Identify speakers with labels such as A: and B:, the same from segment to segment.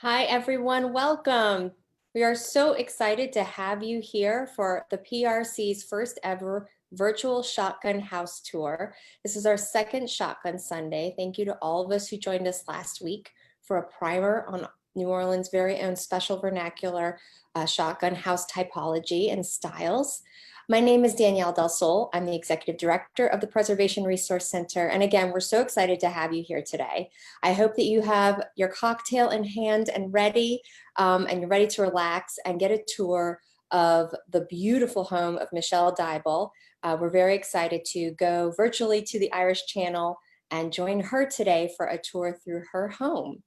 A: Hi, everyone. Welcome. We are so excited to have you here for the PRC's first ever virtual shotgun house tour. This is our second Shotgun Sunday. Thank you to all of us who joined us last week for a primer on New Orleans' very own special vernacular shotgun house typology and styles. My name is Danielle Del Sol. I'm the Executive Director of the Preservation Resource Center. And again, we're so excited to have you here today. I hope that you have your cocktail in hand and ready, and you're ready to relax and get a tour of the beautiful home of Michele Diboll. We're very excited to go virtually to the Irish Channel and join her today for a tour through her home.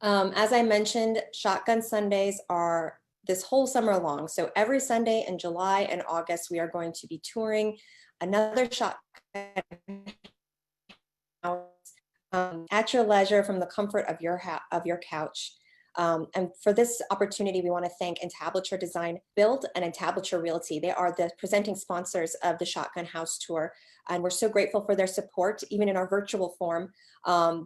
A: As I mentioned, Shotgun Sundays are this whole summer long. So every Sunday in July and August, we are going to be touring another shotgun house at your leisure from the comfort of your couch. And for this opportunity, we want to thank Entablature Design Build and Entablature Realty. They are the presenting sponsors of the Shotgun House Tour, and we're so grateful for their support, even in our virtual form.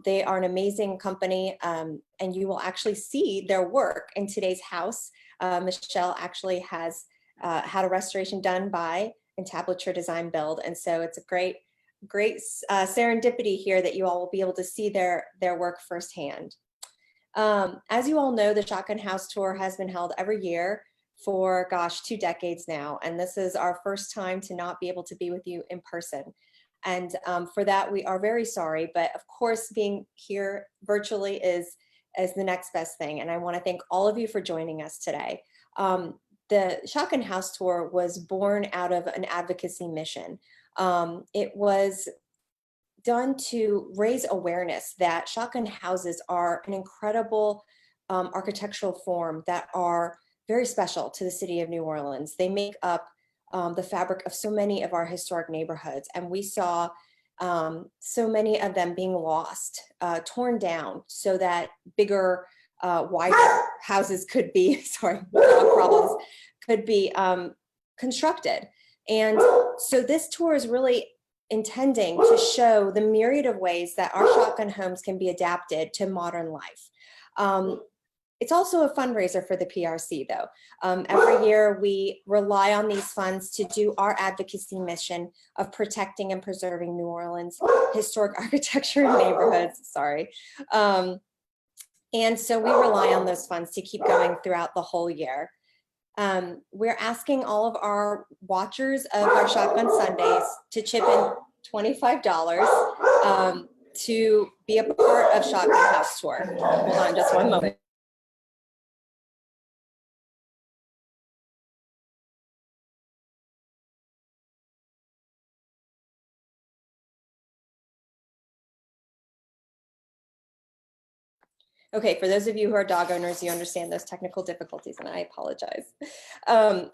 A: They are an amazing company, and you will actually see their work in today's house. Michele actually has had a restoration done by Entablature Design Build, and so it's a great serendipity here that you all will be able to see their work firsthand. As you all know, the Shotgun House Tour has been held every year for, gosh, 2 decades now, and this is our first time to not be able to be with you in person. And for that, we are very sorry, but of course, being here virtually is the next best thing, and I want to thank all of you for joining us today. The Shotgun House Tour was born out of an advocacy mission. It was done to raise awareness that shotgun houses are an incredible architectural form that are very special to the city of New Orleans. They make up the fabric of so many of our historic neighborhoods, and we saw so many of them being lost, torn down, so that bigger, wider houses could be, sorry, problems, could be constructed. And so this tour is really intending to show the myriad of ways that our shotgun homes can be adapted to modern life. It's also a fundraiser for the PRC, though. Every year we rely on these funds to do our advocacy mission of protecting and preserving New Orleans historic architecture and neighborhoods, sorry. And so we rely on those funds to keep going throughout the whole year. We're asking all of our watchers of our Shotgun Sundays to chip in $25 to be a part of Shotgun House Tour. Hold on just one moment. Okay, for those of you who are dog owners, you understand those technical difficulties, and I apologize.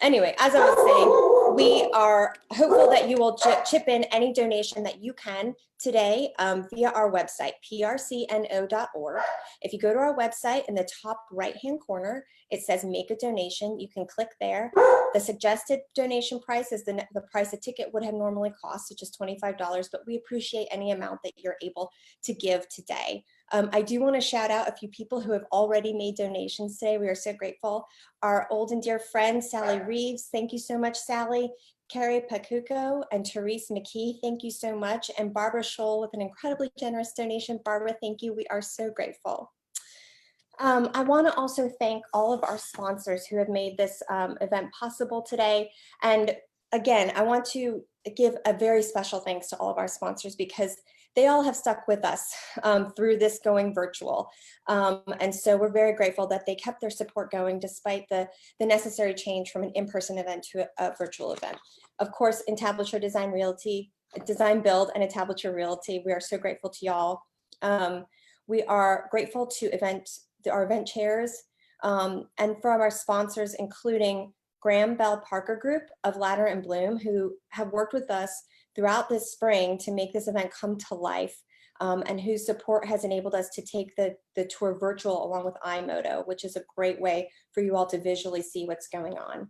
A: Anyway, as I was saying, we are hopeful that you will chip in any donation that you can today via our website, prcno.org. If you go to our website, in the top right-hand corner, it says make a donation. You can click there. The suggested donation price is the price a ticket would have normally cost, which is $25, but we appreciate any amount that you're able to give today. I do want to shout out a few people who have already made donations today. We are so grateful. Our old and dear friend, Sally Reeves. Thank you so much, Sally. Carrie Pacuco and Therese McKee, thank you so much. And Barbara Scholl with an incredibly generous donation. Barbara, thank you. We are so grateful. I want to also thank all of our sponsors who have made this event possible today. And again, I want to give a very special thanks to all of our sponsors because they all have stuck with us through this going virtual. And so we're very grateful that they kept their support going despite the necessary change from an in-person event to a virtual event. Of course, Entablature Design Build and Entablature Realty, we are so grateful to y'all. We are grateful to our event chairs and from our sponsors, including Graham Bell Parker Group of Ladder and Bloom, who have worked with us throughout this spring to make this event come to life, and whose support has enabled us to take the tour virtual along with iMoto, which is a great way for you all to visually see what's going on.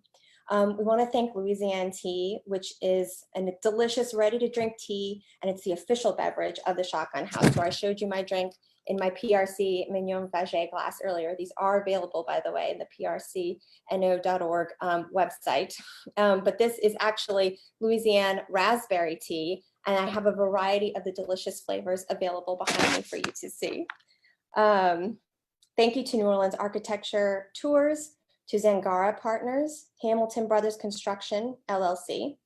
A: We want to thank Louisiana Tea, which is a delicious ready-to-drink tea, and it's the official beverage of the Shotgun House. So I showed you my drink. in my PRC Mignon Faget glass earlier. These are available, by the way, in the prcno.org website. But this is actually Louisiane raspberry tea, and I have a variety of the delicious flavors available behind me for you to see. Thank you to New Orleans Architecture Tours, to Zangara Partners, Hamilton Brothers Construction, LLC,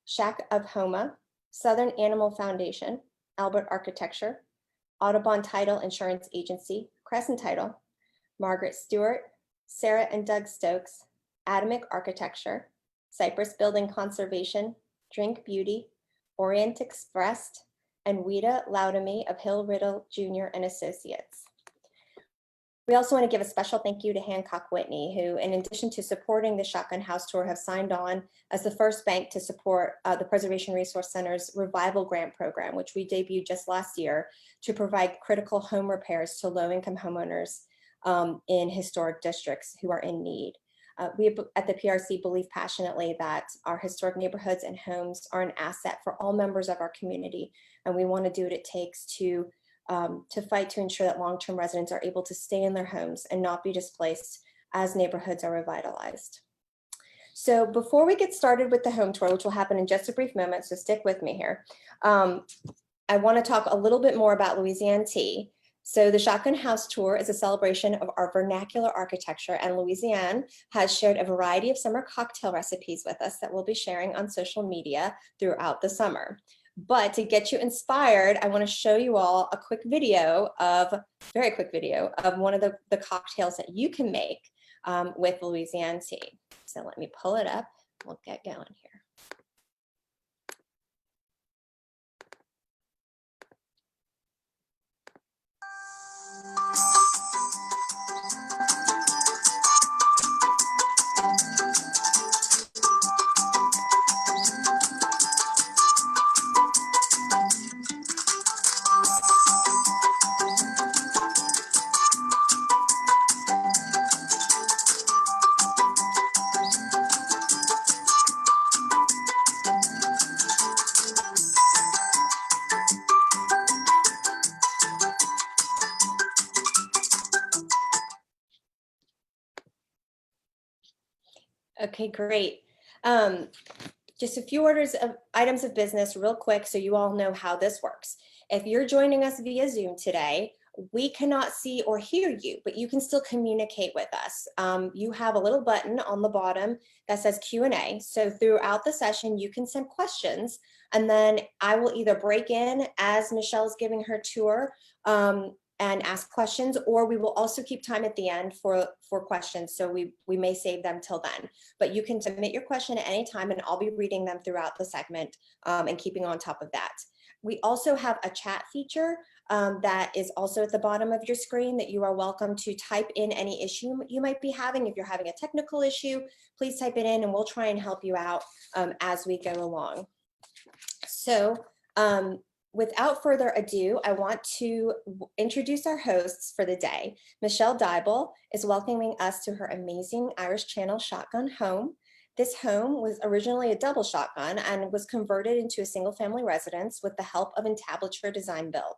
A: Shack of Homa, Southern Animal Foundation, Albert Architecture, Audubon Title Insurance Agency, Crescent Title, Margaret Stewart, Sarah and Doug Stokes, Atomic Architecture, Cypress Building Conservation, Drink Beauty, Orient Express, and Wida Loudamy of Hill Riddle Jr. and Associates. We also want to give a special thank you to Hancock Whitney, who, in addition to supporting the Shotgun House Tour, have signed on as the first bank to support the Preservation Resource Center's Revival Grant Program, which we debuted just last year to provide critical home repairs to low-income homeowners in historic districts who are in need. We at the PRC believe passionately that our historic neighborhoods and homes are an asset for all members of our community, and we want to do what it takes to fight to ensure that long-term residents are able to stay in their homes and not be displaced as neighborhoods are revitalized. So before we get started with the home tour, which will happen in just a brief moment, so stick with me here, I want to talk a little bit more about Louisiane tea. So the Shotgun House Tour is a celebration of our vernacular architecture, and Louisiane has shared a variety of summer cocktail recipes with us that we'll be sharing on social media throughout the summer. But to get you inspired, I want to show you all a quick video very quick video of one of the cocktails that you can make with Louisiane tea. So let me pull it up. We'll get going here. Okay, great. Just a few items of business real quick so you all know how this works. If you're joining us via Zoom today, we cannot see or hear you, but you can still communicate with us. You have a little button on the bottom that says Q&A. So throughout the session, you can send questions, and then I will either break in as Michelle's giving her tour and ask questions, or we will also keep time at the end for questions. So we may save them till then, but you can submit your question at any time and I'll be reading them throughout the segment and keeping on top of that. We also have a chat feature that is also at the bottom of your screen that you are welcome to type in any issue you might be having. If you're having a technical issue, please type it in and we'll try and help you out as we go along. So, without further ado, I want to introduce our hosts for the day. Michele Diboll is welcoming us to her amazing Irish Channel shotgun home. This home was originally a double shotgun and was converted into a single family residence with the help of Entablature Design Build.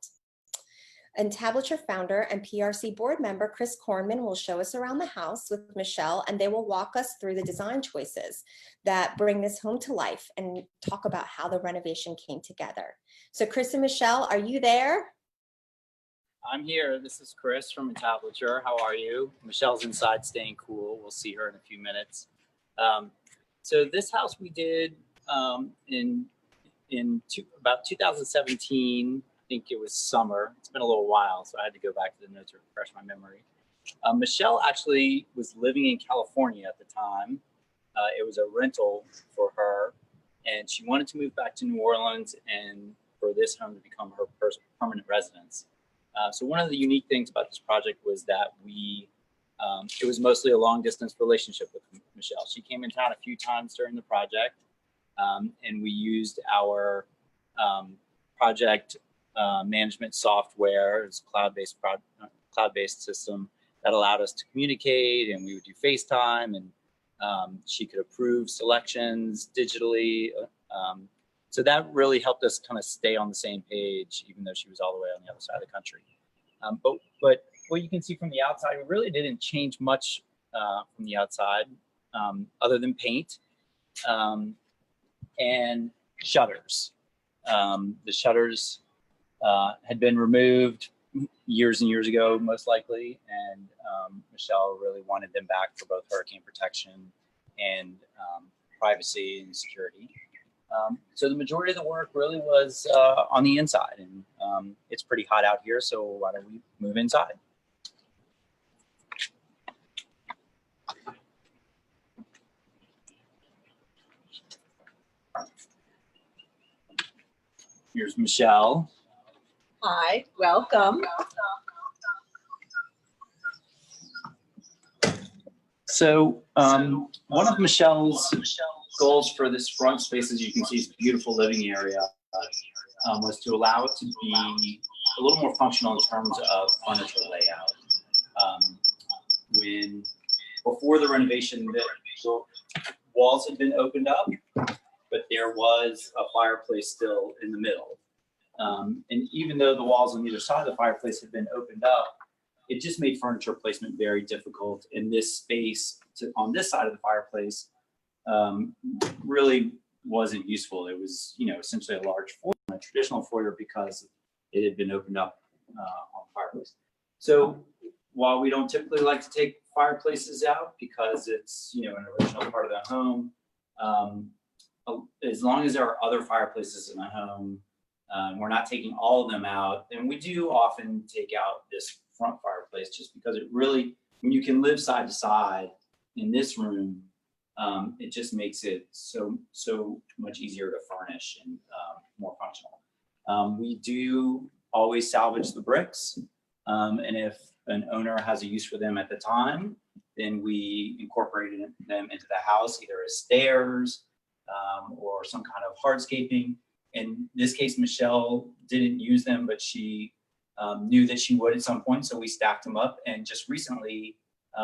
A: Entablature founder and PRC board member Chris Kornman will show us around the house with Michele, and they will walk us through the design choices that bring this home to life and talk about how the renovation came together. So Chris and Michele, are you there?
B: I'm here. This is Chris from Entablature. How are you? Michelle's inside staying cool. We'll see her in a few minutes. So this house we did about 2017. I think it was summer. It's been a little while, so I had to go back to the notes to refresh my memory. Michele actually was living in California at the time. It was a rental for her, and she wanted to move back to New Orleans and for this home to become her permanent residence. So one of the unique things about this project was that it was mostly a long distance relationship with Michele. She came in town a few times during the project, and we used our project management software. It's a cloud-based system that allowed us to communicate, and we would do FaceTime, and she could approve selections digitally. So that really helped us kind of stay on the same page, even though she was all the way on the other side of the country. But what you can see from the outside, we really didn't change much from the outside, other than paint and shutters. The shutters had been removed years and years ago, most likely, and Michele really wanted them back for both hurricane protection and privacy and security. So the majority of the work really was on the inside, and it's pretty hot out here, so why don't we move inside? Here's Michele.
C: Hi, welcome.
B: So one of Michelle's goals for this front space, as you can see, is a beautiful living area, was to allow it to be a little more functional in terms of furniture layout. Before the renovation, the walls had been opened up, but there was a fireplace still in the middle. And even though the walls on either side of the fireplace had been opened up, it just made furniture placement very difficult. In this space on this side of the fireplace really wasn't useful. It was, essentially a large foyer, a traditional foyer, because it had been opened up on the fireplace. So while we don't typically like to take fireplaces out because it's, an original part of the home, as long as there are other fireplaces in the home, we're not taking all of them out. And we do often take out this front fireplace just because it really, when you can live side to side in this room, it just makes it so much easier to furnish and more functional. We do always salvage the bricks. And if an owner has a use for them at the time, then we incorporated them into the house, either as stairs or some kind of hardscaping. In this case, Michele didn't use them, but she knew that she would at some point, so we stacked them up. And just recently,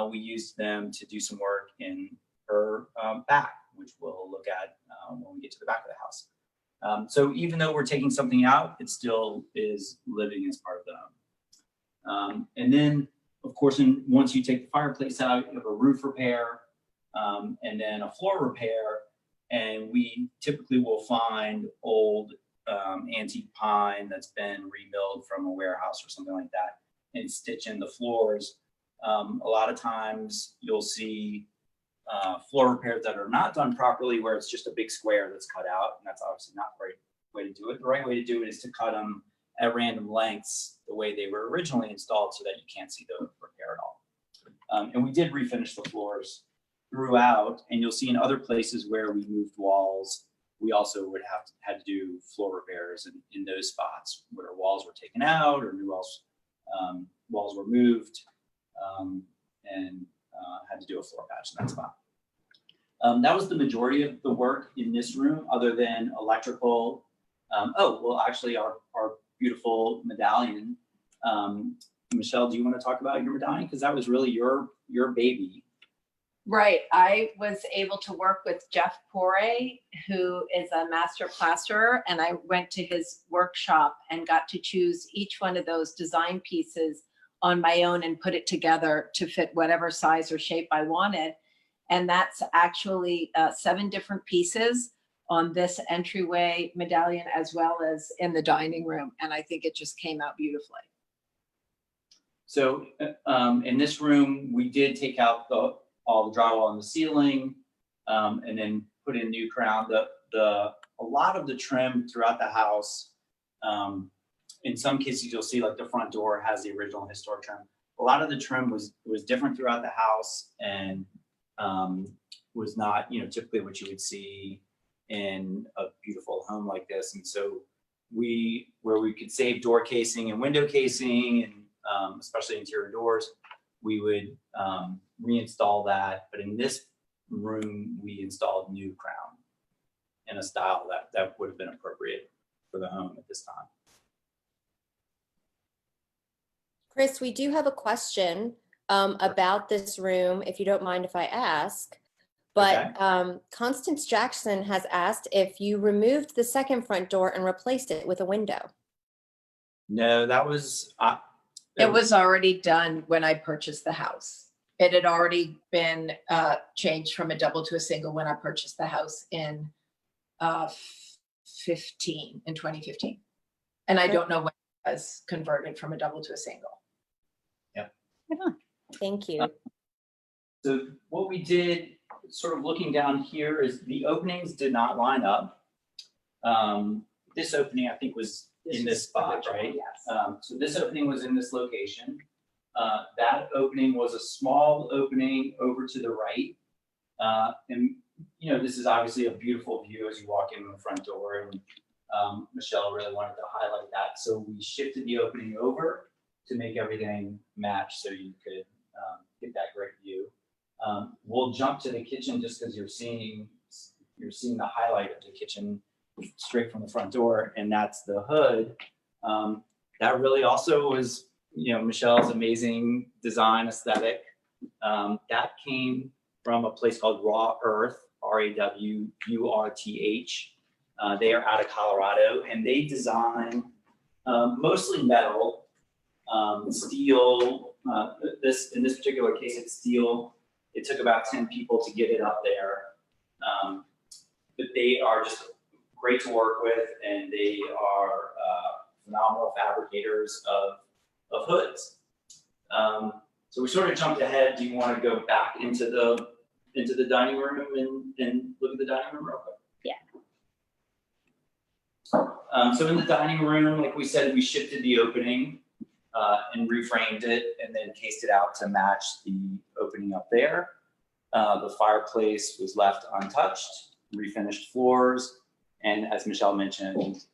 B: we used them to do some work in her back, which we'll look at when we get to the back of the house. So even though we're taking something out, it still is living as part of the home. And then, of course, once you take the fireplace out, you have a roof repair and then a floor repair. And we typically will find old antique pine that's been remilled from a warehouse or something like that and stitch in the floors. A lot of times you'll see floor repairs that are not done properly, where it's just a big square that's cut out, and that's obviously not the right way to do it. The right way to do it is to cut them at random lengths the way they were originally installed, so that you can't see the repair at all. And we did refinish the floors throughout, and you'll see in other places where we moved walls, we also would have had to do floor repairs in those spots where walls were taken out or new walls were moved, and had to do a floor patch in that spot. That was the majority of the work in this room, other than electrical. Actually, our beautiful medallion. Michele, do you want to talk about your medallion? Because that was really your baby.
C: Right. I was able to work with Jeff Poré, who is a master plasterer, and I went to his workshop and got to choose each one of those design pieces on my own and put it together to fit whatever size or shape I wanted. And that's actually 7 different pieces on this entryway medallion, as well as in the dining room. And I think it just came out beautifully.
B: So in this room, we did take out all the drywall on the ceiling, and then put in new crown. A lot of the trim throughout the house, in some cases you'll see like the front door has the original historic trim. A lot of the trim was different throughout the house, and was not typically what you would see in a beautiful home like this. And so where we could save door casing and window casing, and especially interior doors, we would reinstall that. But in this room, we installed new crown in a style that would have been appropriate for the home at this time.
A: Chris, we do have a question about this room, if you don't mind if I ask. But okay. Constance Jackson has asked if you removed the second front door and replaced it with a window.
B: No, that was
C: It was already done when I purchased the house. It had already been changed from a double to a single when I purchased the house in 2015. And I don't know when it was converted from a double to a single.
A: Thank you.
B: So what we did, sort of looking down here, is the openings did not line up. This opening, I think, was in this spot, right?
C: Yes.
B: So this opening was in this location. That opening was a small opening over to the right. And, you know, this is obviously a beautiful view as you walk in the front door. And Michelle really wanted to highlight that. So we shifted the opening over to make everything match so you could get that great view. We'll jump to the kitchen just because you're seeing the highlight of the kitchen straight from the front door, and that's the hood. That really also was, you know, Michelle's amazing design aesthetic. That came from a place called Raw Earth, RAWURTH. They are out of Colorado, and they design mostly metal, steel. In this particular case, it's steel. It took about 10 people to get it up there, but they are just great to work with, and they are phenomenal fabricators of hoods. So we sort of jumped ahead. Do you want to go back into the dining room and look at the dining room real quick?
A: Yeah.
B: So in the dining room, like we said, we shifted the opening and reframed it, and then cased it out to match the opening up there. The fireplace was left untouched, refinished floors, and as Michelle mentioned,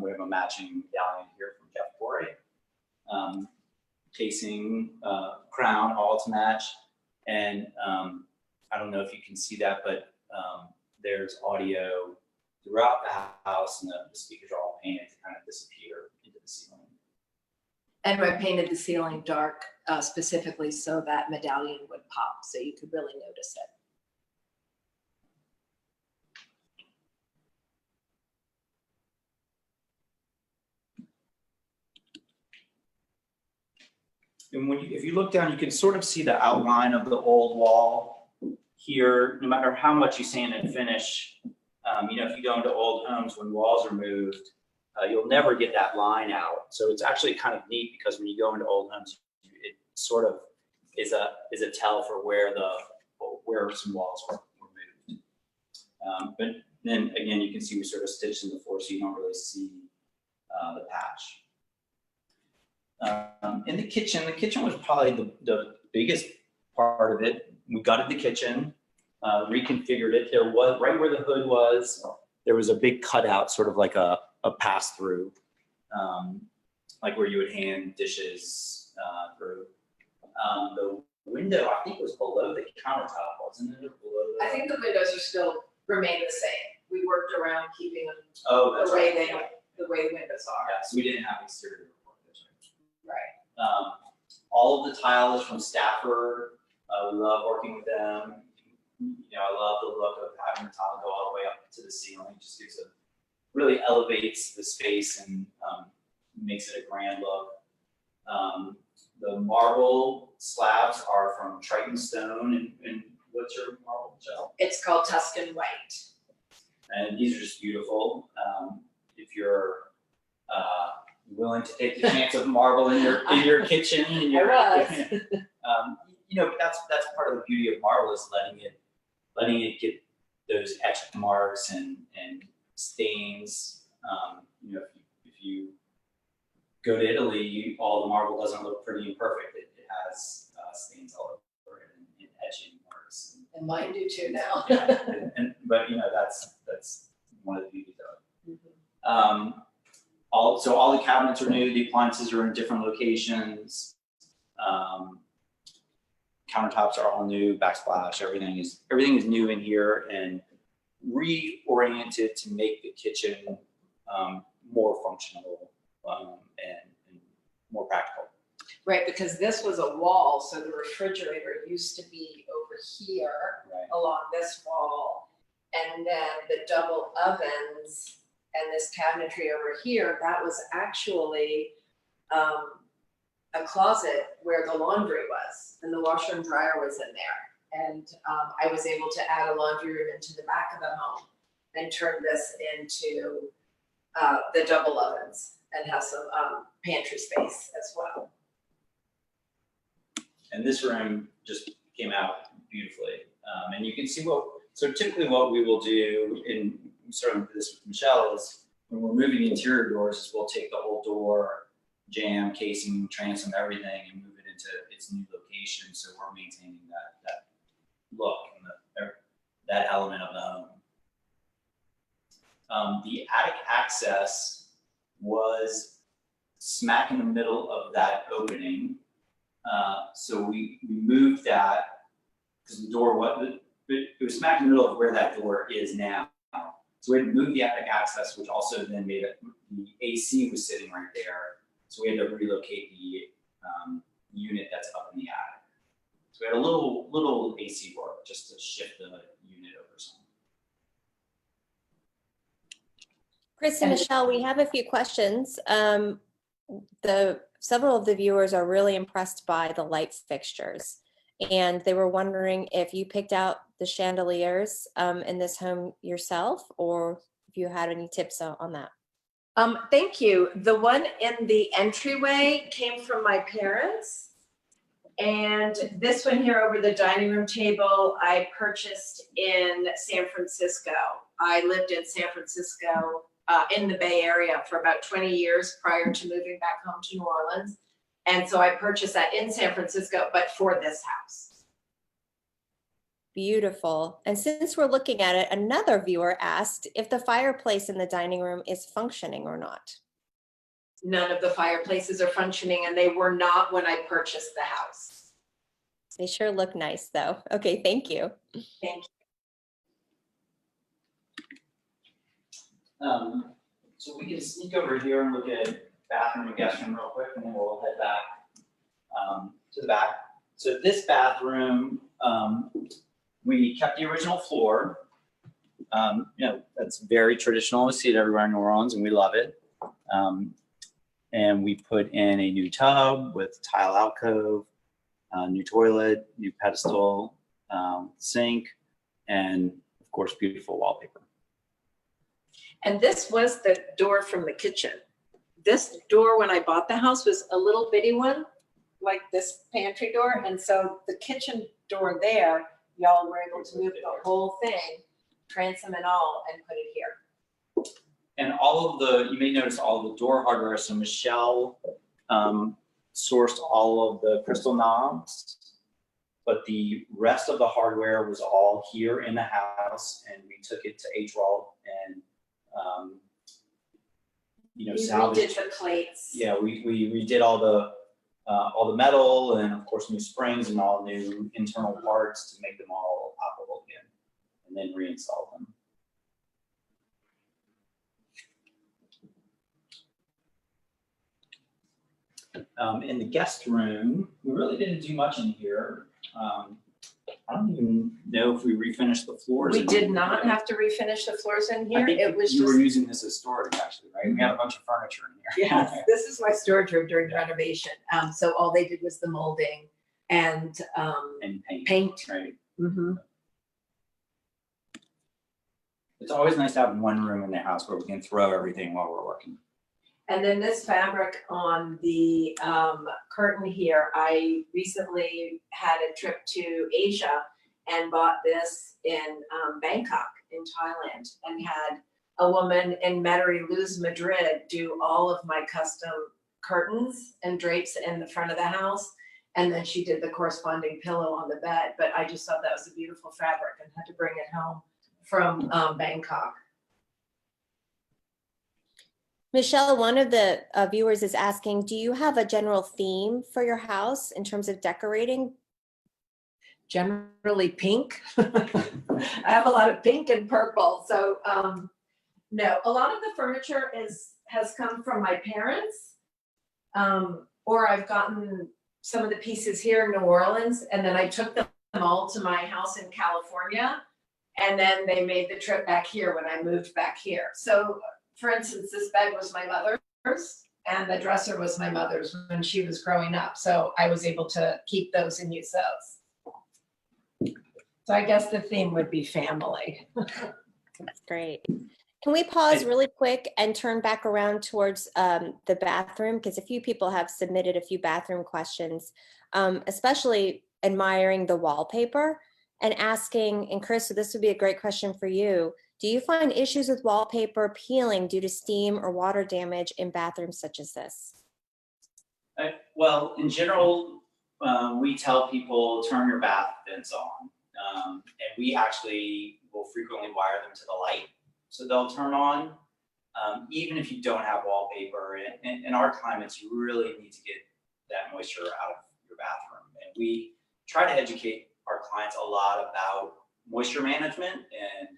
B: we have a matching medallion here from Jeff Poré. Casing, crown, all to match. And I don't know if you can see that, but there's audio throughout the house, and the speakers are all painted to kind of disappear into the ceiling.
C: And I painted the ceiling dark specifically so that medallion would pop, so you could really notice it.
B: And if you look down, you can sort of see the outline of the old wall here. No matter how much you sand and finish, you know, if you go into old homes, when walls are moved, you'll never get that line out. So it's actually kind of neat, because when you go into old homes, it sort of is a tell for where some walls were moved. But then again, you can see we sort of stitched in the floor, so you don't really see the patch. In the kitchen was probably the biggest part of it. We gutted the kitchen, reconfigured it. There was, right where the hood was, there was a big cutout, sort of like a pass through, like where you would hand dishes through. The window, I think, was below the countertop, wasn't it? Below
C: I think the windows are still remain the same. We worked around keeping them
B: that's
C: the way
B: right.
C: the way the windows are.
B: Yeah, so we didn't have exterior work.
C: Right.
B: All of the tile is from Stafford. We love working with them. You know, I love the look of having the tile go all the way up to the ceiling. It just really elevates the space and makes it a grand look. The marble slabs are from Triton Stone. And what's your marble, Michelle?
C: It's called Tuscan White.
B: And these are just beautiful. If you're willing to take the chance of marble in your kitchen, you know, that's part of the beauty of marble, is letting it get those etch marks and stains. You know, if you go to Italy, all the marble doesn't look pretty and perfect. It has stains all over it and etching marks.
C: And mine do too now.
B: But you know, that's one of the beauties of it. Mm-hmm. All the cabinets are new. The appliances are in different locations. Countertops are all new. Backsplash. Everything is new in here and reoriented to make the kitchen more functional and more practical.
C: Right, because this was a wall, so the refrigerator used to be over here,
B: right,
C: along this wall, and then the double ovens and this cabinetry over here, that was actually a closet where the laundry was, and the washer and dryer was in there. And I was able to add a laundry room into the back of the home and turn this into the double ovens and have some pantry space as well.
B: And this room just came out beautifully. And you can see so typically what we will do, in starting with this with Michelle, is when we're moving the interior doors, is we'll take the whole door, jam, casing, transom, everything, and move it into its new location. So we're maintaining that look and that element of the home. The attic access was smack in the middle of that opening. So we moved that because the door it was smack in the middle of where that door is now. So we had to move the attic access, which also then made it, the AC was sitting right there. So we had to relocate the unit that's up in the attic. So we had a little AC work just to shift the unit over some.
A: Chris and Michelle, we have a few questions. Several of the viewers are really impressed by the light fixtures, and they were wondering if you picked out the chandeliers in this home yourself, or if you had any tips on that.
C: Thank you. The one in the entryway came from my parents. And this one here over the dining room table, I purchased in San Francisco. I lived in San Francisco in the Bay Area for about 20 years prior to moving back home to New Orleans. And so I purchased that in San Francisco, but for this house.
A: Beautiful. And since we're looking at it, another viewer asked if the fireplace in the dining room is functioning or not.
C: None of the fireplaces are functioning, and they were not when I purchased the house.
A: They sure look nice though. Okay, thank you.
C: Thank you.
B: So we can sneak over here and look at bathroom and guest room real quick, and then we'll head back to the back. So this bathroom, we kept the original floor. That's very traditional. We see it everywhere in New Orleans, and we love it. And we put in a new tub with tile alcove, new toilet, new pedestal, sink, and of course, beautiful wallpaper.
C: And this was the door from the kitchen. This door, when I bought the house, was a little bitty one, like this pantry door. And so the kitchen door there, y'all were able to move the whole thing, transom and all, and put it here.
B: And all of you may notice all of the door hardware. So Michelle sourced all of the crystal knobs, but the rest of the hardware was all here in the house, and we took it to H-Roll and salvaged.
C: We redid the plates.
B: Yeah, we redid all the metal, and of course new springs and all new internal parts to make them all operable again, and then reinstall them. In the guest room, we really didn't do much in here. I don't even know if we refinished the floors.
C: We did not have to refinish the floors in here.
B: I think
C: it was
B: you
C: just
B: were using this as storage, actually, right? We had a bunch of furniture in here.
C: Yes, this is my storage room during renovation. So all they did was the molding and paint.
B: Right.
C: Mm-hmm.
B: It's always nice to have one room in the house where we can throw everything while we're working.
C: And then this fabric on the curtain here, I recently had a trip to Asia and bought this in Bangkok in Thailand, and had a woman in Metairie Luz, Madrid do all of my custom curtains and drapes in the front of the house. And then she did the corresponding pillow on the bed. But I just thought that was a beautiful fabric and had to bring it home from Bangkok.
A: Michelle, one of the viewers is asking, do you have a general theme for your house in terms of decorating?
C: Generally pink. I have a lot of pink and purple. So no, a lot of the furniture has come from my parents, or I've gotten some of the pieces here in New Orleans, and then I took them all to my house in California, and then they made the trip back here when I moved back here. So for instance, this bed was my mother's, And the dresser was my mother's when she was growing up. So I was able to keep those and use those. So I guess the theme would be family.
A: That's great. Can we pause really quick and turn back around towards the bathroom? Because a few people have submitted a few bathroom questions, especially admiring the wallpaper and asking, and Chris, so this would be a great question for you. Do you find issues with wallpaper peeling due to steam or water damage in bathrooms such as this?
B: Well, in general, we tell people turn your bath vents on. And we actually will frequently wire them to the light so they'll turn on. Even if you don't have wallpaper, in our climates, you really need to get that moisture out of your bathroom. And we try to educate our clients a lot about moisture management and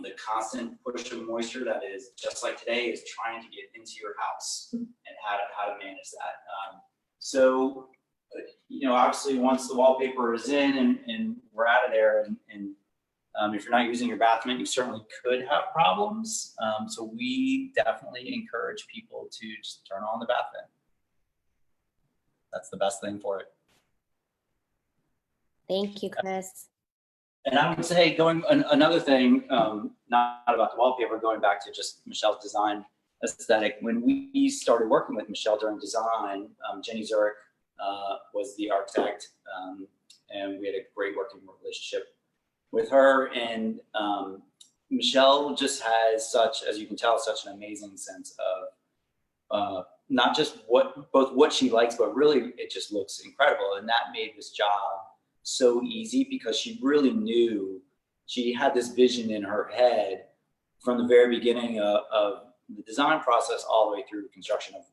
B: the constant push of moisture that is, just like today, is trying to get into your house and how to manage that. So, you know, obviously once the wallpaper is in and we're out of there, and if you're not using your bath vent, you certainly could have problems. So we definitely encourage people to just turn on the bath vent. That's the best thing for it.
A: Thank you, Chris.
B: And I would say another thing, not about the wallpaper, going back to just Michelle's design aesthetic. When we started working with Michele during design, Jenny Zurich was the architect, and we had a great working relationship with her. And Michele just has such, as you can tell, such an amazing sense of not just both what she likes, but really it just looks incredible. And that made this job so easy because she really knew, she had this vision in her head from the very beginning of the design process all the way through construction of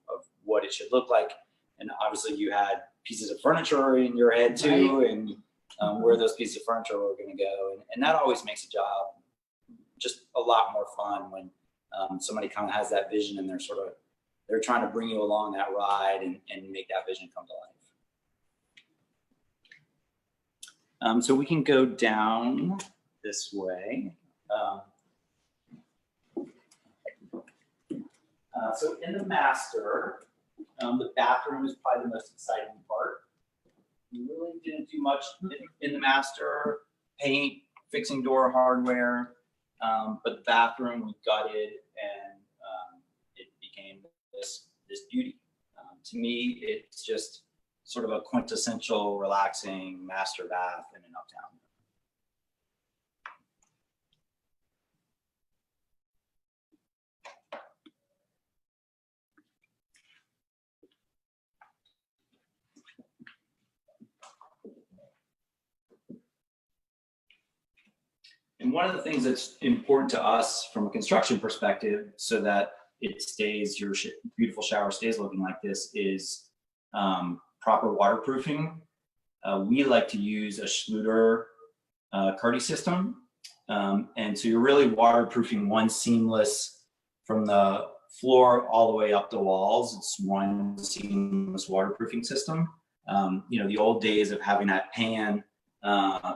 B: what it should look like. And obviously you had pieces of furniture in your head too, right, and where those pieces of furniture were going to go. And that always makes a job just a lot more fun when somebody kind of has that vision and they're trying to bring you along that ride and make that vision come to life. So we can go down this way. So in the master, the bathroom is probably the most exciting part. We really didn't do much in the master, paint, fixing door hardware, but the bathroom we gutted, and it became this beauty. To me, it's just sort of a quintessential relaxing master bath in an uptown. And one of the things that's important to us from a construction perspective, so that it stays, your beautiful shower stays looking like this, is proper waterproofing. We like to use a Schluter Curdy system. And so you're really waterproofing one seamless from the floor all the way up the walls. It's one seamless waterproofing system. You know, the old days of having that pan,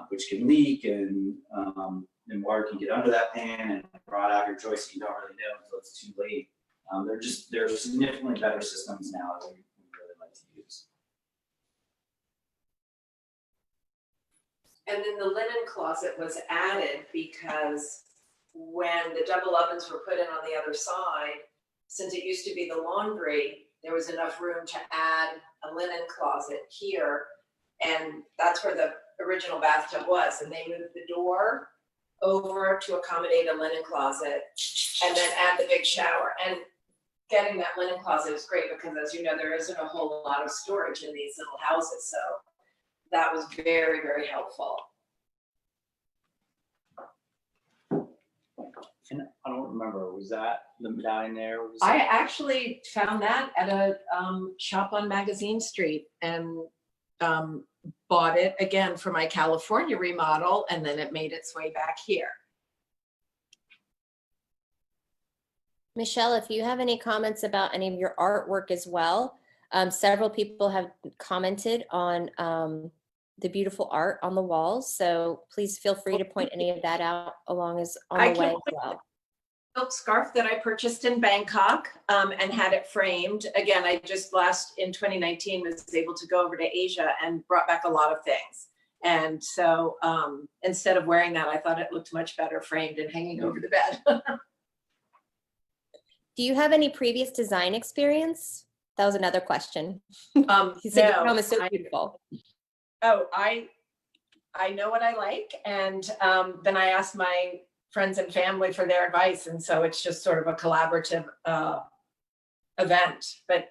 B: which can leak, and water can get under that pan and rot out your joist, and you don't really know until it's too late. There are significantly better systems now that we really like to use.
C: And then the linen closet was added because when the double ovens were put in on the other side, since it used to be the laundry, there was enough room to add a linen closet here. And that's where the original bathtub was. And they moved the door over to accommodate a linen closet and then add the big shower. And getting that linen closet is great because, as you know, there isn't a whole lot of storage in these little houses. So that was very, very helpful.
B: And I don't remember, was that the medallion there?
C: I actually found that at a shop on Magazine Street and bought it again for my California remodel, and then it made its way back here.
A: Michelle, if you have any comments about any of your artwork as well, several people have commented on the beautiful art on the walls. So please feel free to point any of that out along as on the way as well.
C: silk scarf that I purchased in Bangkok and had it framed. Again, I just in 2019 was able to go over to Asia and brought back a lot of things. And so instead of wearing that, I thought it looked much better framed and hanging over the bed.
A: Do you have any previous design experience? That was another question. You said your home is so beautiful.
C: I know what I like, and then I asked my friends and family for their advice, and so it's just sort of a collaborative event. But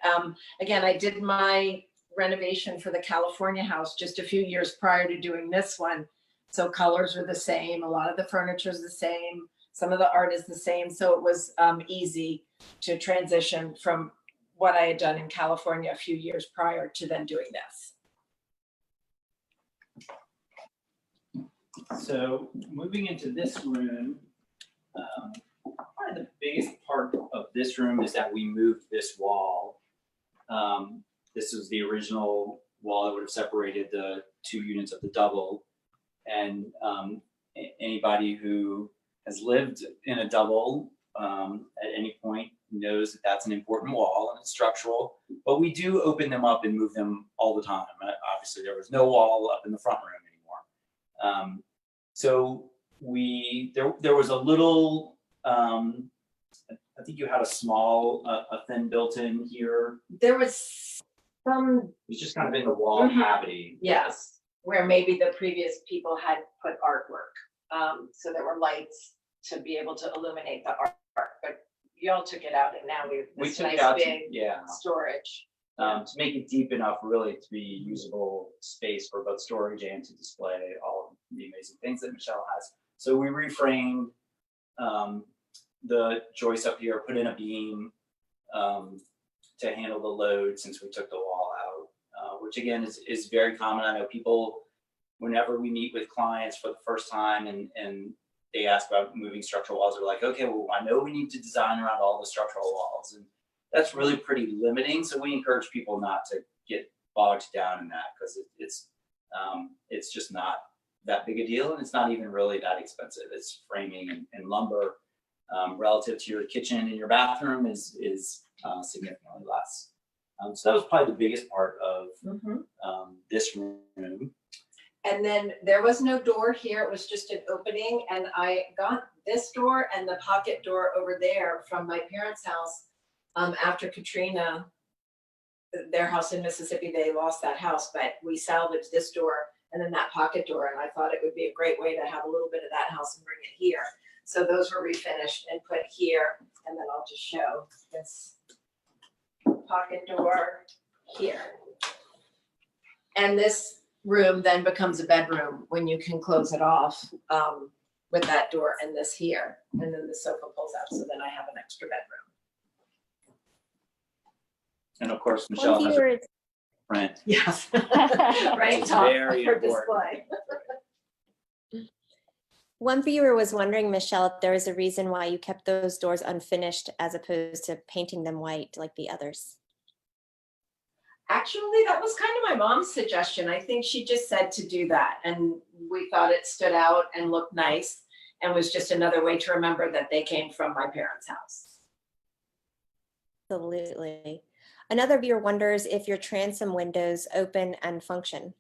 C: again, I did my renovation for the California house just a few years prior to doing this one, so colors are the same, a lot of the furniture is the same, some of the art is the same, so it was easy to transition from what I had done in California a few years prior to then doing this.
B: So moving into this room, probably the biggest part of this room is that we moved this wall. This was the original wall that would have separated the two units of the double. And anybody who has lived in a double at any point knows that that's an important wall and it's structural, but we do open them up and move them all the time. Obviously there was no wall up in the front room anymore. So there was a little, I think you had a small, a thin built-in here.
C: There was some,
B: It was just kind of in the wall cavity.
C: yes, where maybe the previous people had put artwork. So there were lights to be able to illuminate the art, but y'all took it out and now we have this
B: took
C: nice
B: it out
C: big storage.
B: To make it deep enough really to be usable space for both storage and to display all of the amazing things that Michele has. So we reframed the joist up here, put in a beam to handle the load since we took the wall out, which again is very common. I know people, whenever we meet with clients for the first time and they ask about moving structural walls, they're like, okay, well, I know we need to design around all the structural walls. And that's really pretty limiting. So we encourage people not to get bogged down in that because it's just not that big a deal. And it's not even really that expensive. It's framing and lumber relative to your kitchen and your bathroom is significantly less. So that was probably the biggest part of this room.
C: And then there was no door here. It was just an opening. And I got this door and the pocket door over there from my parents' house. After Katrina, their house in Mississippi, they lost that house, but we salvaged this door and then that pocket door. And I thought it would be a great way to have a little bit of that house and bring it here. So those were refinished and put here. And then I'll just show this pocket door here. And this room then becomes a bedroom when you can close it off with that door and this here. And then the sofa pulls out. So then I have an extra bedroom.
B: And of course, Michele has a print.
C: Yes. Right top
B: Very
C: for
B: important.
C: display.
A: One viewer was wondering, Michele, if there is a reason why you kept those doors unfinished as opposed to painting them white like the others.
C: Actually, that was kind of my mom's suggestion. I think she just said to do that. And we thought it stood out and looked nice and was just another way to remember that they came from my parents' house.
A: Absolutely. Another viewer wonders if your transom windows open and function.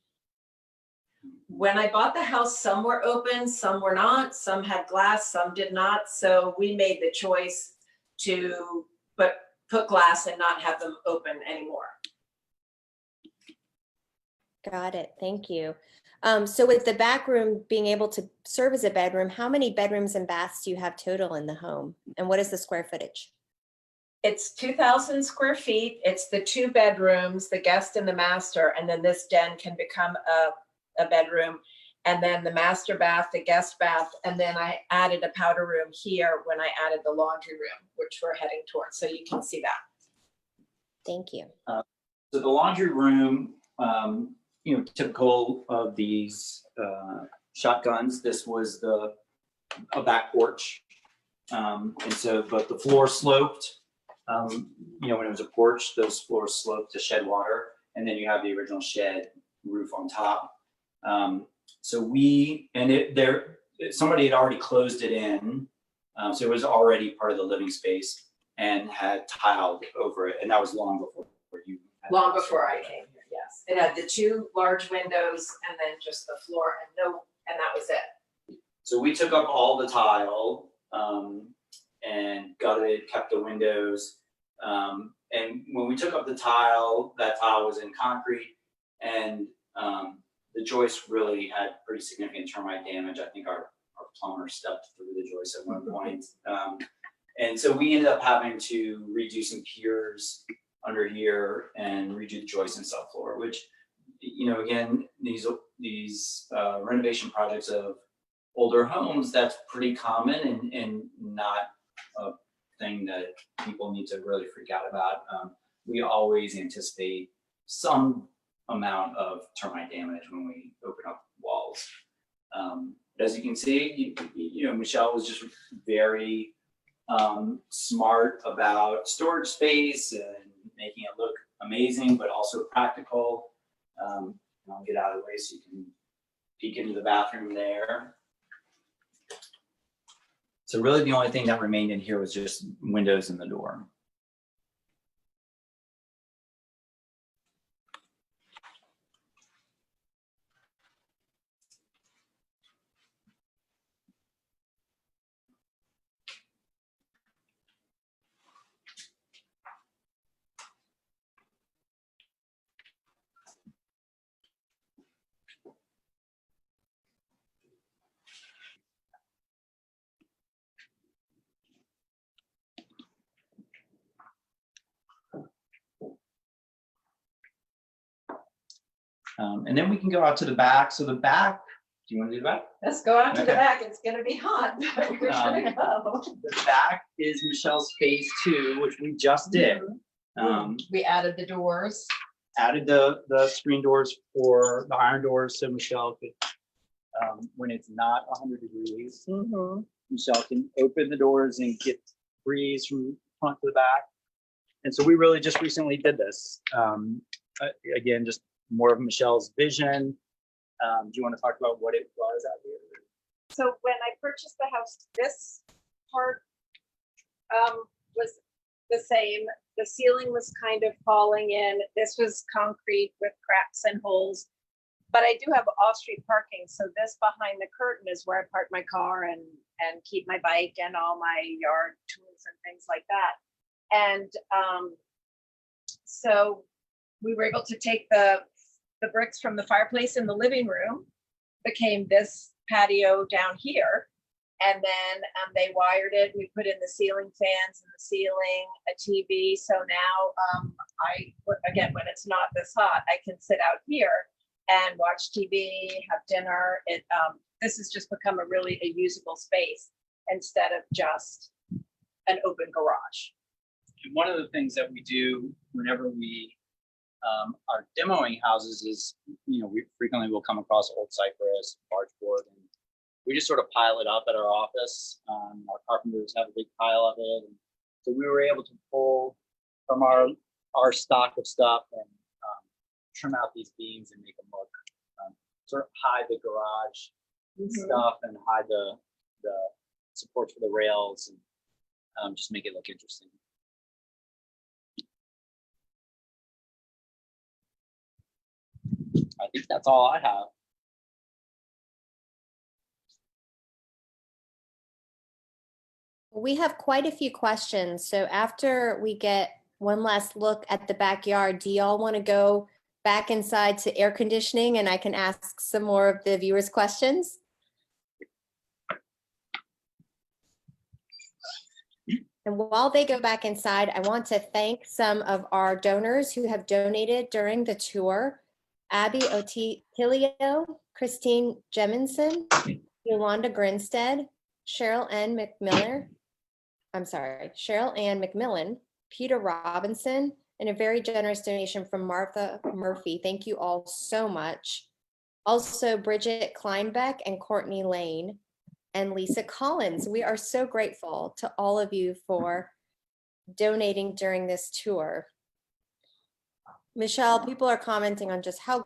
C: When I bought the house, some were open, some were not, some had glass, some did not. So we made the choice to put glass and not have them open anymore.
A: Got it. Thank you. So with the back room being able to serve as a bedroom, how many bedrooms and baths do you have total in the home? And what is the square footage?
C: It's 2,000 square feet. It's the 2 bedrooms, the guest and the master, and then this den can become a bedroom. And then the master bath, the guest bath, and then I added a powder room here when I added the laundry room, which we're heading towards. So you can see that.
A: Thank you.
B: So the laundry room, typical of these shotguns, this was a back porch. And so, but the floor sloped. When it was a porch, those floors sloped to shed water, and then you have the original shed roof on top. So somebody had already closed it in So it was already part of the living space and had tiled over it. And that was long before you.
C: Long before I came here, yes. It had the 2 large windows and then just the floor and that was it.
B: So we took up all the tile and gutted it, kept the windows. And when we took up the tile, that tile was in concrete, and the joist really had pretty significant termite damage. I think our plumber stepped through the joist at one point. And so we ended up having to redo some piers under here and redo the joist and subfloor, which, you know, again, these renovation projects of older homes, that's pretty common and not a thing that people need to really freak out about. We always anticipate some amount of termite damage when we open up walls. As you can see, you know, Michelle was just very smart about storage space and making it look amazing, but also practical. I'll get out of the way so you can peek into the bathroom there. So really the only thing that remained in here was just windows and the door. And then we can go out to the back. So the back, do you want to do the back?
C: Let's go out to the
B: Okay.
C: back. It's gonna be hot. We're gonna go.
B: The back is Michelle's phase 2, which we just did.
C: We added the doors.
B: Added the screen doors for the iron doors so Michelle could, when it's not 100 degrees, Michelle can open the doors and get breeze from front to the back. And so we really just recently did this. Again, just more of Michelle's vision. Do you want to talk about what it was out here?
D: So when I purchased the house, this part was the same. The ceiling was kind of falling in. This was concrete with cracks and holes. But I do have off-street parking, so this behind the curtain is where I park my car and keep my bike and all my yard tools and things like that. And so we were able to take the bricks from the fireplace in the living room, became this patio down here. And then they wired it. We put in the ceiling fans in the ceiling, a TV. So now again, when it's not this hot, I can sit out here and watch TV, have dinner. This has just become a usable space instead of just an open garage.
B: And one of the things that we do whenever we are demoing houses is, you know, we frequently will come across old cypress, barge board, and we just sort of pile it up at our office. Our carpenters have a big pile of it. And so we were able to pull from our stock of stuff and trim out these beams and make them look, sort of hide the garage stuff and hide the supports for the rails and just make it look interesting. I think that's all I have.
A: We have quite a few questions. So after we get one last look at the backyard, do y'all want to go back inside to air conditioning and I can ask some more of the viewers' questions? And while they go back inside, I want to thank some of our donors who have donated during the tour. Abby Otilio, Christine Jeminson, Yolanda Grinstead, Cheryl Ann McMillan, Peter Robinson, and a very generous donation from Martha Murphy. Thank you all so much. Also, Bridget Kleinbeck and Courtney Lane and Lisa Collins. We are so grateful to all of you for donating during this tour. Michelle, people are commenting on just how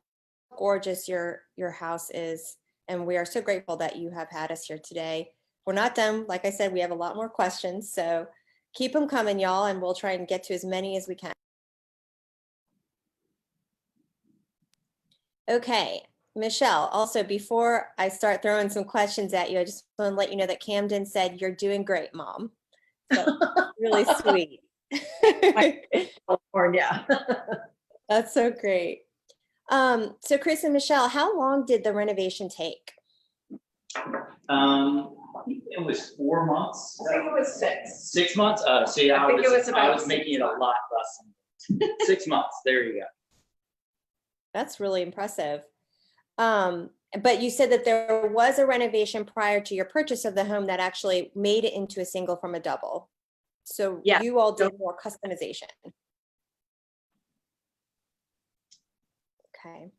A: gorgeous your house is, and we are so grateful that you have had us here today. we're not done. Like I said, we have a lot more questions, so keep them coming, y'all, and we'll try and get to as many as we can. Okay, Michelle, also before I start throwing some questions at you, I just want to let you know that Camden said, "You're doing great, Mom." So really sweet.
C: California.
A: That's so great. So Chris and Michelle, how long did the renovation take?
B: It was 4 months.
D: I think it was 6.
B: 6 months? See,
D: I think it was
B: I
D: about
B: was making
D: 6
B: it a lot less than 6 months. There you go.
A: That's really impressive. But you said that there was a renovation prior to your purchase of the home that actually made it into a single from a double. So
C: Yeah.
A: you all did more customization. Okay.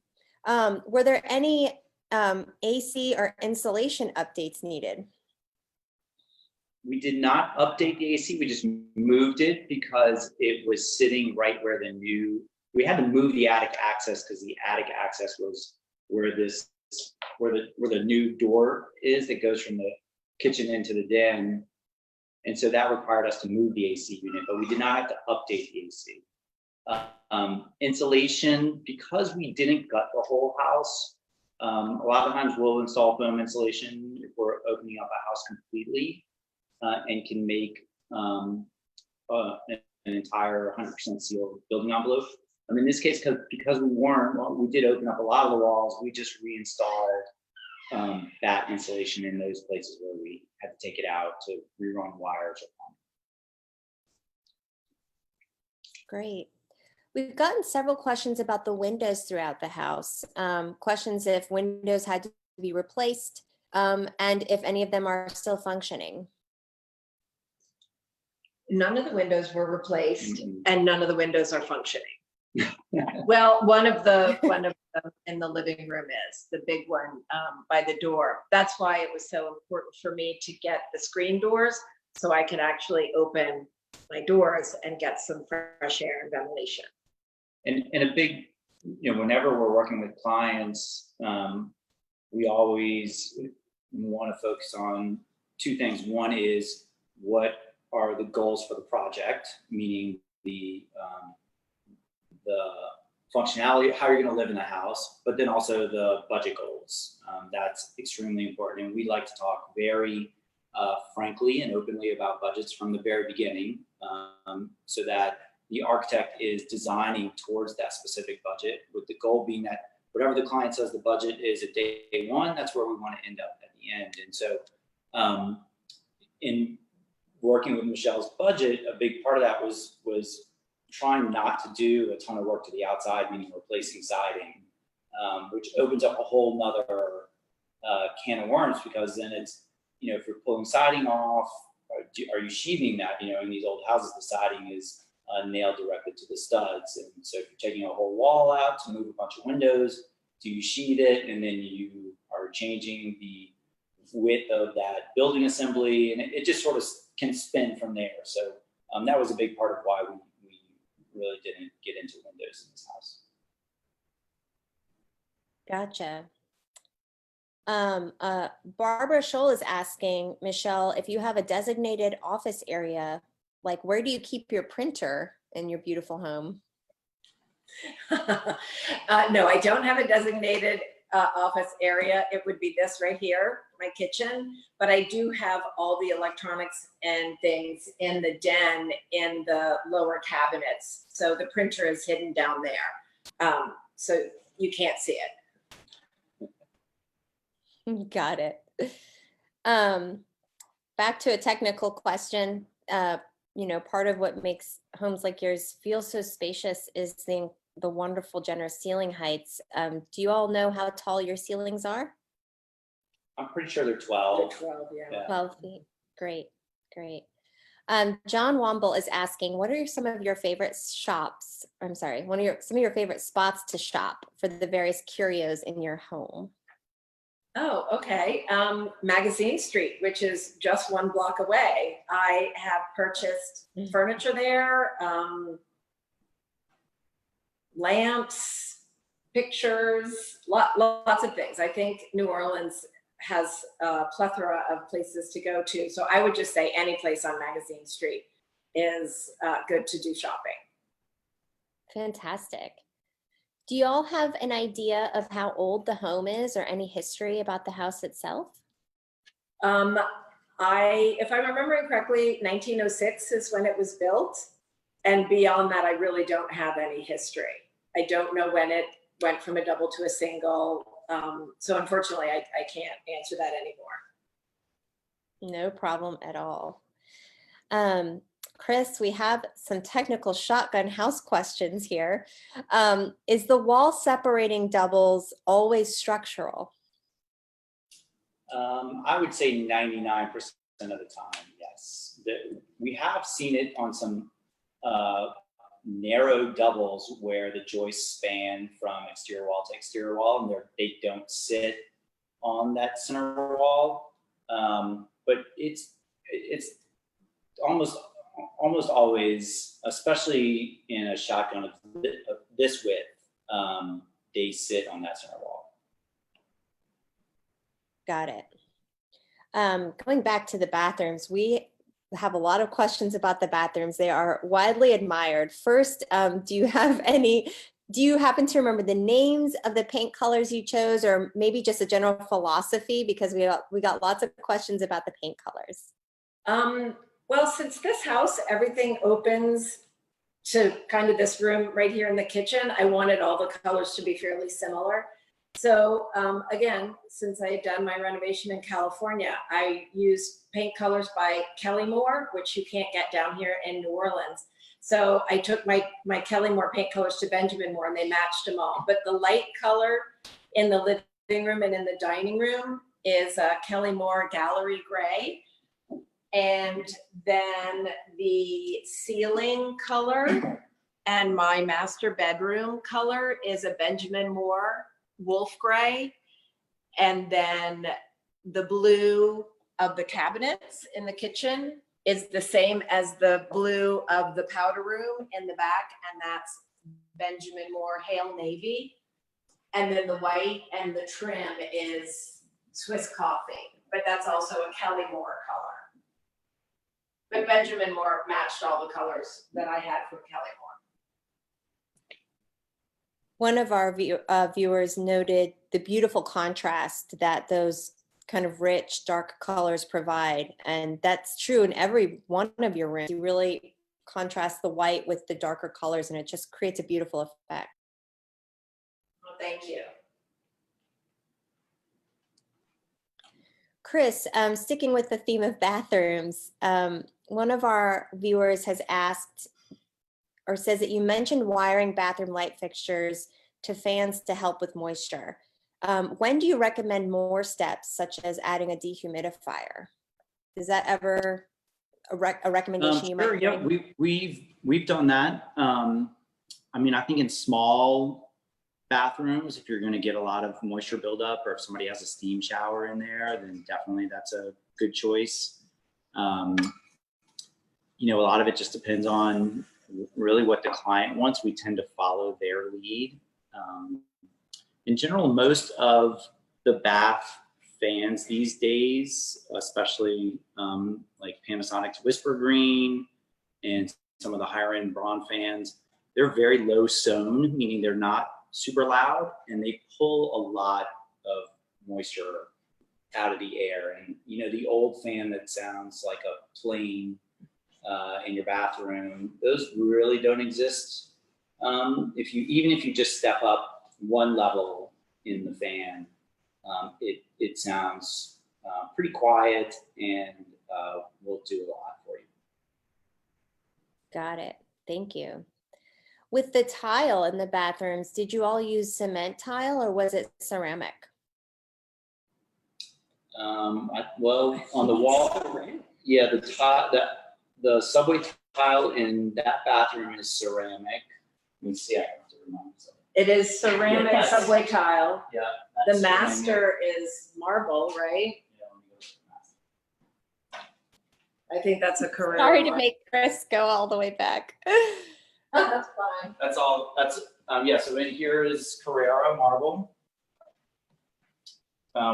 A: Were there any AC or insulation updates needed?
B: We did not update the AC. We just moved it because it was sitting right where we had to move the attic access because the attic access was where the new door is that goes from the kitchen into the den. And so that required us to move the AC unit, but we did not have to update the AC. Insulation, because we didn't gut the whole house, a lot of times we'll install foam insulation if we're opening up a house completely, and can make an entire 100% sealed building envelope. In this case, because we did open up a lot of the walls, we just reinstalled that insulation in those places where we had to take it out to rerun wires.
A: Great. We've gotten several questions about the windows throughout the house. Questions if windows had to be replaced, and if any of them are still functioning.
C: None of the windows were replaced, and none of the windows are functioning.
B: Yeah.
C: Well, one of them in the living room is the big one by the door. That's why it was so important for me to get the screen doors so I could actually open my doors and get some fresh air and ventilation.
B: And a big, whenever we're working with clients, we always want to focus on two things. One is what are the goals for the project, meaning the functionality, how you're going to live in the house, but then also the budget goals. That's extremely important. And we like to talk very frankly and openly about budgets from the very beginning, so that the architect is designing towards that specific budget, with the goal being that whatever the client says the budget is at day one, that's where we want to end up at the end. And so in working with Michelle's budget, a big part of that was trying not to do a ton of work to the outside, meaning replacing siding, which opens up a whole nother can of worms, because then it's, if you're pulling siding off, are you sheathing that? In these old houses, the siding is nailed directly to the studs. And so if you're taking a whole wall out to move a bunch of windows, do you sheathe it? And then you are changing the width of that building assembly, and it just sort of can spin from there. So that was a big part of why we really didn't get into windows in this house.
A: Gotcha. Barbara Scholl is asking, Michelle, if you have a designated office area, like where do you keep your printer in your beautiful home?
C: No, I don't have a designated office area. It would be this right here, my kitchen, but I do have all the electronics and things in the den in the lower cabinets. So the printer is hidden down there. So you can't see it.
A: Got it. Back to a technical question. Part of what makes homes like yours feel so spacious is the wonderful, generous ceiling heights. Do you all know how tall your ceilings are?
B: I'm pretty sure they're 12.
C: They're 12, yeah.
A: 12 feet. Great, great. John Womble is asking, what are some of your favorite shops? I'm sorry, some of your favorite spots to shop for the various curios in your home?
C: Oh, okay. Magazine Street, which is just 1 block away. I have purchased furniture there, lamps, pictures, lots of things. I think New Orleans
D: has a plethora of places to go to. So I would just say any place on Magazine Street is good to do shopping.
A: Fantastic. Do you all have an idea of how old the home is or any history about the house itself?
D: If I'm remembering correctly, 1906 is when it was built. And beyond that, I really don't have any history. I don't know when it went from a double to a single. So unfortunately, I can't answer that anymore.
A: No problem at all. Chris, we have some technical shotgun house questions here. Is the wall separating doubles always structural?
B: I would say 99% of the time, yes. We have seen it on some narrow doubles where the joists span from exterior wall to exterior wall, and they don't sit on that center wall. But it's almost always, especially in a shotgun of this width, they sit on that center wall.
A: Got it. Going back to the bathrooms, we have a lot of questions about the bathrooms. They are widely admired. First, do you happen to remember the names of the paint colors you chose, or maybe just a general philosophy? Because we got lots of questions about the paint colors.
D: Well, since this house, everything opens to kind of this room right here in the kitchen, I wanted all the colors to be fairly similar. So again, since I had done my renovation in California, I used paint colors by Kelly Moore, which you can't get down here in New Orleans. So I took my Kelly Moore paint colors to Benjamin Moore, and they matched them all. But the light color in the living room and in the dining room is Kelly Moore Gallery Gray. And then the ceiling color and my master bedroom color is a Benjamin Moore Wolf Gray. And then the blue of the cabinets in the kitchen is the same as the blue of the powder room in the back, and that's Benjamin Moore Hale Navy. And then the white and the trim is Swiss Coffee, but that's also a Kelly Moore color. But Benjamin Moore matched all the colors that I had from Kelly Moore.
A: One of our viewers noted the beautiful contrast that those kind of rich, dark colors provide. And that's true in every one of your rooms. You really contrast the white with the darker colors, and it just creates a beautiful effect.
D: Well, thank you.
A: Chris, sticking with the theme of bathrooms, one of our viewers has asked or says that you mentioned wiring bathroom light fixtures to fans to help with moisture. When do you recommend more steps, such as adding a dehumidifier? Is that ever a recommendation you might
B: Sure, yeah, we've done that. I mean, I think in small bathrooms, if you're going to get a lot of moisture buildup, or if somebody has a steam shower in there, then definitely that's a good choice. You know, a lot of it just depends on really what the client wants. We tend to follow their lead. In general, most of the bath fans these days, especially like Panasonic's Whisper Green and some of the higher end Braun fans, they're very low sown, meaning they're not super loud, and they pull a lot of moisture out of the air. And you know, the old fan that sounds like a plane in your bathroom, those really don't exist. Even if you just step up one level in the fan, it sounds pretty quiet and will do a lot for you.
A: Got it. Thank you. With the tile in the bathrooms, did you all use cement tile or was it ceramic?
B: Well, on the wall, yeah, the subway tile in that bathroom is ceramic. Let me see, I have to remind myself.
D: It is ceramic subway tile.
B: Yeah.
D: The master is marble, right?
B: Yeah, let me go to the master.
D: I think that's a Carrera.
A: Sorry to make Chris go all the way back.
D: That's fine.
B: That's all. That's yeah. So in here is Carrera marble.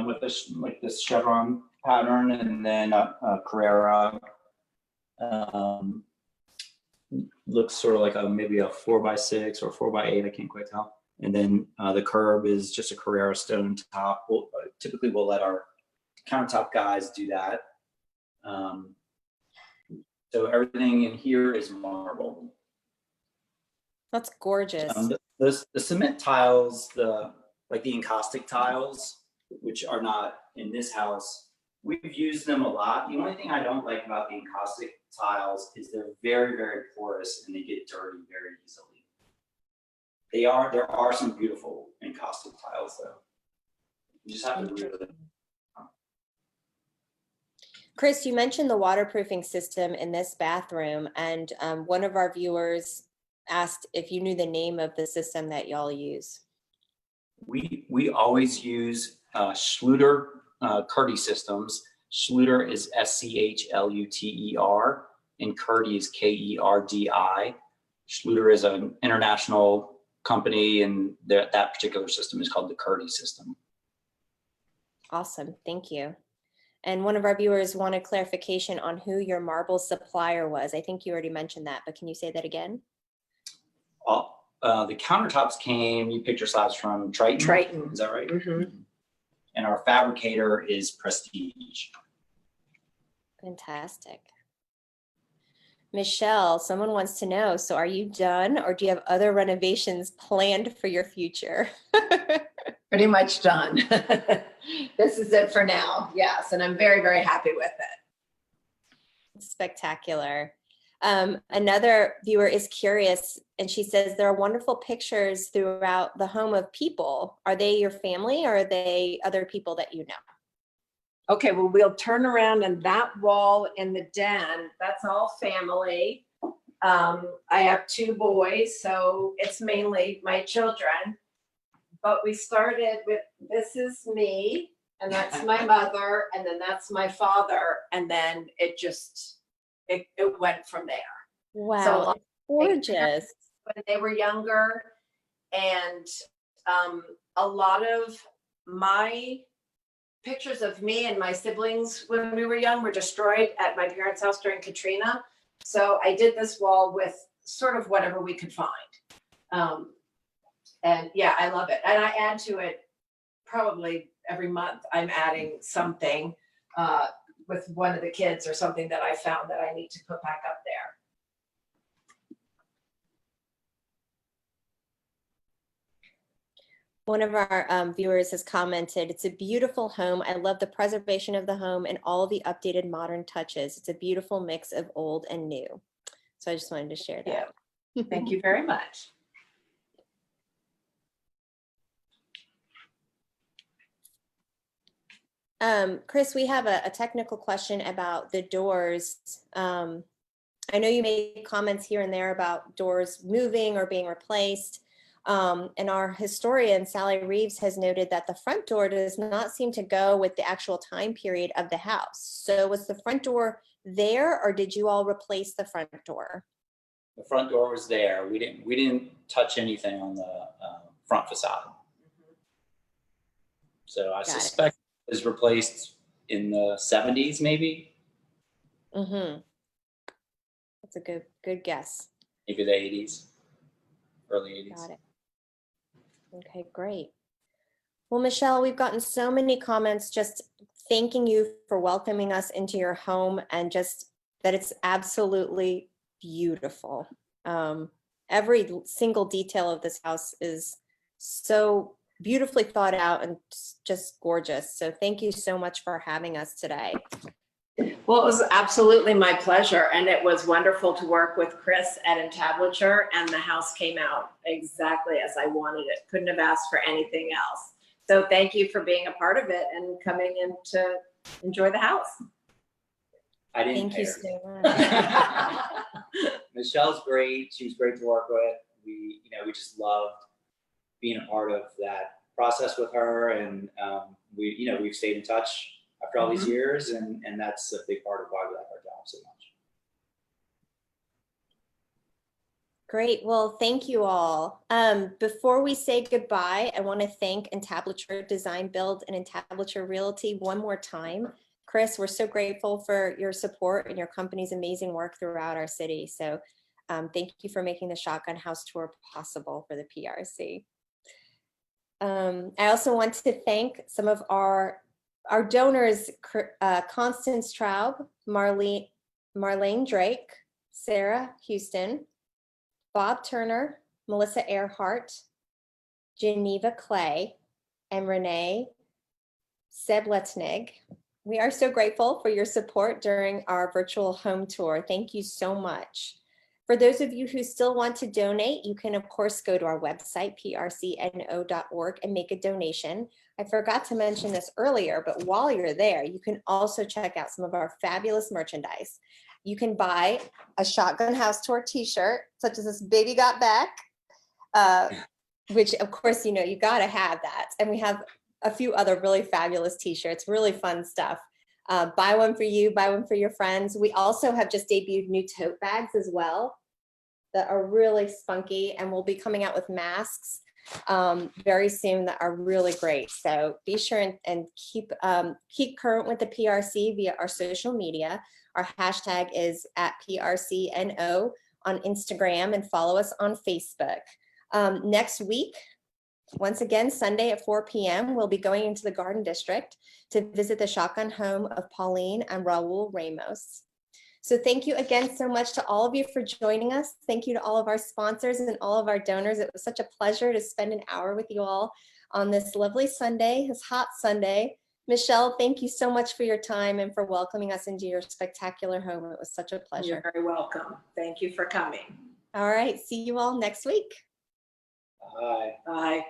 B: with this like this chevron pattern, and then a Carrera. Looks sort of like maybe a 4x6 or 4x8. I can't quite tell. And then the curb is just a Carrera stone top. Typically, we'll let our countertop guys do that. So everything in here is marble.
A: That's gorgeous.
B: The cement tiles, like the encaustic tiles, which are not in this house, we've used them a lot. The only thing I don't like about the encaustic tiles is they're very, very porous and they get dirty very easily. There are some beautiful encaustic tiles though. You just have to really.
A: Chris, you mentioned the waterproofing system in this bathroom, and one of our viewers asked if you knew the name of the system that y'all use.
B: We always use Schluter Kerdi systems. Schluter is SCHLUTER and Kerdi is KERDI. Schluter is an international company, and that particular system is called the Kerdi system.
A: Awesome, thank you. And one of our viewers wanted clarification on who your marble supplier was. I think you already mentioned that, but can you say that again?
B: The countertops you picked your slabs from Triton.
C: Triton.
B: Is that right?
C: Mm-hmm.
B: And our fabricator is Prestige.
A: Fantastic. Michelle, someone wants to know, so are you done or do you have other renovations planned for your future?
C: Pretty much done. This is it for now. Yes. And I'm very, very happy with it.
A: Spectacular. Another viewer is curious, and she says there are wonderful pictures throughout the home of people. Are they your family or are they other people that you know?
C: Okay, well, we'll turn around, and that wall in the den, that's all family. I have 2 boys, so it's mainly my children. But we started with, this is me, and that's my mother, and then that's my father, and then it just, it went from there.
A: Wow,
C: So,
A: gorgeous.
C: when they were younger, and a lot of my pictures of me and my siblings when we were young were destroyed at my parents' house during Katrina. So I did this wall with sort of whatever we could find. And yeah, I love it. And I add to it probably every month. I'm adding something with one of the kids or something that I found that I need to put back up there.
A: One of our viewers has commented, it's a beautiful home. I love the preservation of the home and all the updated modern touches. It's a beautiful mix of old and new. So I just wanted to share that.
C: Yeah. Thank you very much.
A: Chris, we have a technical question about the doors. I know you made comments here and there about doors moving or being replaced. And our historian, Sally Reeves, has noted that the front door does not seem to go with the actual time period of the house. So was the front door there, or did you all replace the front door?
B: The front door was there. We didn't touch anything on the front facade. So I suspect it was replaced in the 70s, maybe.
A: Mm-hmm. That's a good guess.
B: Maybe the 80s, early 80s.
A: Got it. Okay, great. Well, Michelle, we've gotten so many comments just thanking you for welcoming us into your home and just that it's absolutely beautiful. Every single detail of this house is so beautifully thought out and just gorgeous. So thank you so much for having us today.
C: Well, it was absolutely my pleasure, and it was wonderful to work with Chris at Entablature, and the house came out exactly as I wanted it. Couldn't have asked for anything else. So thank you for being a part of it and coming in to enjoy the house.
B: I didn't
A: Thank you
B: pay
A: so much.
B: her. Michelle's great. She was great to work with. We just loved being a part of that process with her, and we've stayed in touch after all these years, and that's a big part of why we like our job so much.
A: Great. Well, thank you all. Before we say goodbye, I want to thank Entablature Design Build and Entablature Realty one more time. Chris, we're so grateful for your support and your company's amazing work throughout our city. So thank you for making the Shotgun House Tour possible for the PRC. I also want to thank some of our donors, Constance Traub, Marlene Drake, Sarah Houston, Bob Turner, Melissa Earhart, Geneva Clay, and Renee Sebletnig. We are so grateful for your support during our virtual home tour. Thank you so much. For those of you who still want to donate, you can of course go to our website, prcno.org, and make a donation. I forgot to mention this earlier, but while you're there, you can also check out some of our fabulous merchandise. You can buy a Shotgun House Tour t-shirt, such as this Baby Got Back, which of course, you know, you gotta have that. And we have a few other really fabulous t-shirts, really fun stuff. Buy one for you, buy one for your friends. We also have just debuted new tote bags as well that are really spunky, and we'll be coming out with masks very soon that are really great. So be sure and keep current with the PRC via our social media. Our hashtag is @PRCNO on Instagram, and follow us on Facebook. Next week, once again, Sunday at 4 p.m., we'll be going into the Garden District to visit the shotgun home of Pauline and Raul Ramos. So thank you again so much to all of you for joining us. Thank you to all of our sponsors and all of our donors. It was such a pleasure to spend an hour with you all on this lovely Sunday, this hot Sunday. Michelle, thank you so much for your time and for welcoming us into your spectacular home. It was such a pleasure.
C: You're very welcome. Thank you for coming.
A: All right, see you all next week.
B: Bye.
C: Bye.